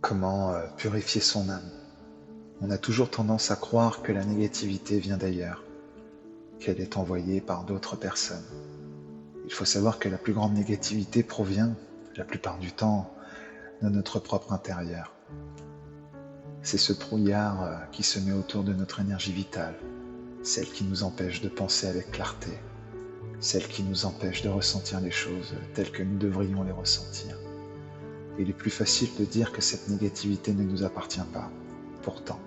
Comment purifier son âme? On a toujours tendance à croire que la négativité vient d'ailleurs, qu'elle est envoyée par d'autres personnes. Il faut savoir que la plus grande négativité provient, la plupart du temps, de notre propre intérieur. C'est ce brouillard qui se met autour de notre énergie vitale, celle qui nous empêche de penser avec clarté, celle qui nous empêche de ressentir les choses telles que nous devrions les ressentir. Il est plus facile de dire que cette négativité ne nous appartient pas. Pourtant,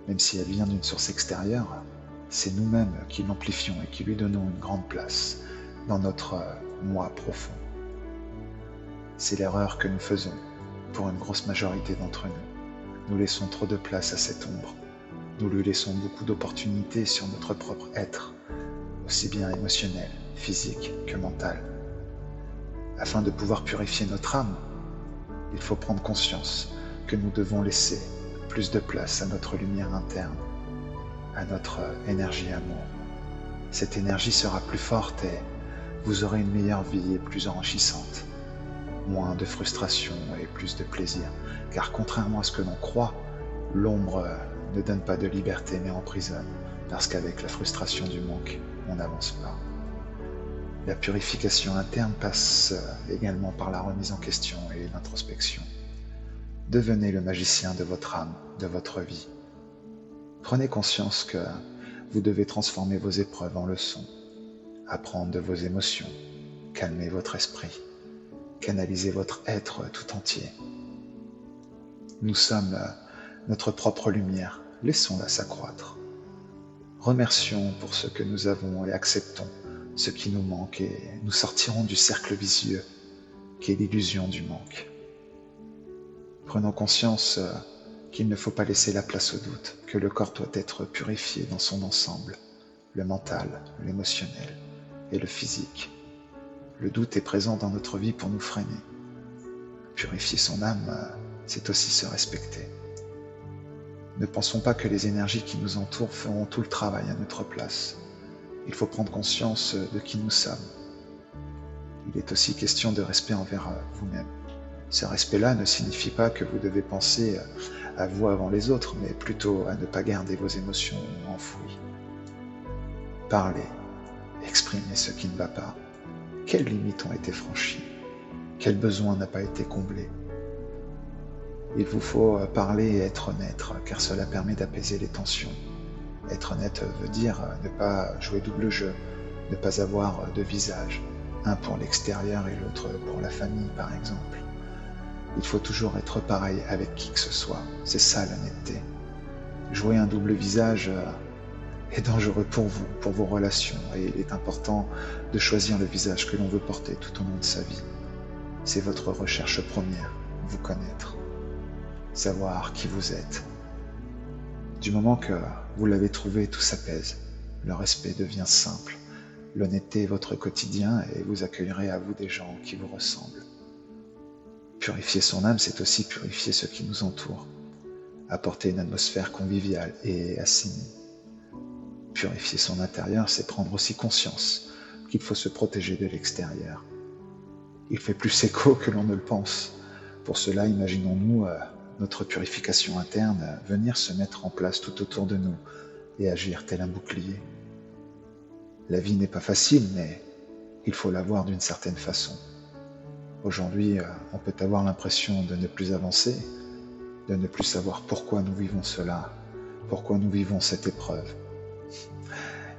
même si elle vient d'une source extérieure, c'est nous-mêmes qui l'amplifions et qui lui donnons une grande place dans notre moi profond. C'est l'erreur que nous faisons pour une grosse majorité d'entre nous. Nous laissons trop de place à cette ombre. Nous lui laissons beaucoup d'opportunités sur notre propre être, aussi bien émotionnel, physique que mental. Afin de pouvoir purifier notre âme, il faut prendre conscience que nous devons laisser plus de place à notre lumière interne, à notre énergie amour. Cette énergie sera plus forte et vous aurez une meilleure vie et plus enrichissante. Moins de frustration et plus de plaisir, car contrairement à ce que l'on croit, l'ombre ne donne pas de liberté mais emprisonne, parce qu'avec la frustration du manque, on n'avance pas. La purification interne passe également par la remise en question et l'introspection. Devenez le magicien de votre âme, de votre vie. Prenez conscience que vous devez transformer vos épreuves en leçons, apprendre de vos émotions, calmer votre esprit, canaliser votre être tout entier. Nous sommes notre propre lumière, laissons-la s'accroître. Remercions pour ce que nous avons et acceptons ce qui nous manque et nous sortirons du cercle vicieux qui est l'illusion du manque. Prenons conscience qu'il ne faut pas laisser la place au doute, que le corps doit être purifié dans son ensemble, le mental, l'émotionnel et le physique. Le doute est présent dans notre vie pour nous freiner. Purifier son âme, c'est aussi se respecter. Ne pensons pas que les énergies qui nous entourent feront tout le travail à notre place. Il faut prendre conscience de qui nous sommes. Il est aussi question de respect envers vous-même. Ce respect-là ne signifie pas que vous devez penser à vous avant les autres, mais plutôt à ne pas garder vos émotions enfouies. Parlez, exprimez ce qui ne va pas. Quelles limites ont été franchies? Quel besoin n'a pas été comblé? Il vous faut parler et être honnête, car cela permet d'apaiser les tensions. Être honnête veut dire ne pas jouer double jeu, ne pas avoir de visage, un pour l'extérieur et l'autre pour la famille par exemple. Il faut toujours être pareil avec qui que ce soit, c'est ça l'honnêteté. Jouer un double visage est dangereux pour vous, pour vos relations, et il est important de choisir le visage que l'on veut porter tout au long de sa vie. C'est votre recherche première, vous connaître, savoir qui vous êtes. Du moment que vous l'avez trouvé, tout s'apaise. Le respect devient simple. L'honnêteté est votre quotidien et vous accueillerez à vous des gens qui vous ressemblent. Purifier son âme, c'est aussi purifier ce qui nous entoure. Apporter une atmosphère conviviale et assainie. Purifier son intérieur, c'est prendre aussi conscience qu'il faut se protéger de l'extérieur. Il fait plus écho que l'on ne le pense. Pour cela, imaginons-nous notre purification interne venir se mettre en place tout autour de nous et agir tel un bouclier. La vie n'est pas facile, mais il faut la voir d'une certaine façon. Aujourd'hui, on peut avoir l'impression de ne plus avancer, de ne plus savoir pourquoi nous vivons cela, pourquoi nous vivons cette épreuve.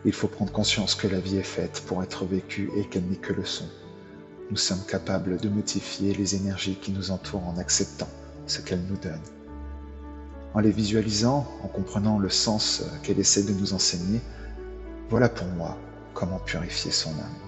Il faut prendre conscience que la vie est faite pour être vécue et qu'elle n'est que leçon. Nous sommes capables de modifier les énergies qui nous entourent en acceptant ce qu'elle nous donne. En les visualisant, en comprenant le sens qu'elle essaie de nous enseigner, voilà pour moi comment purifier son âme.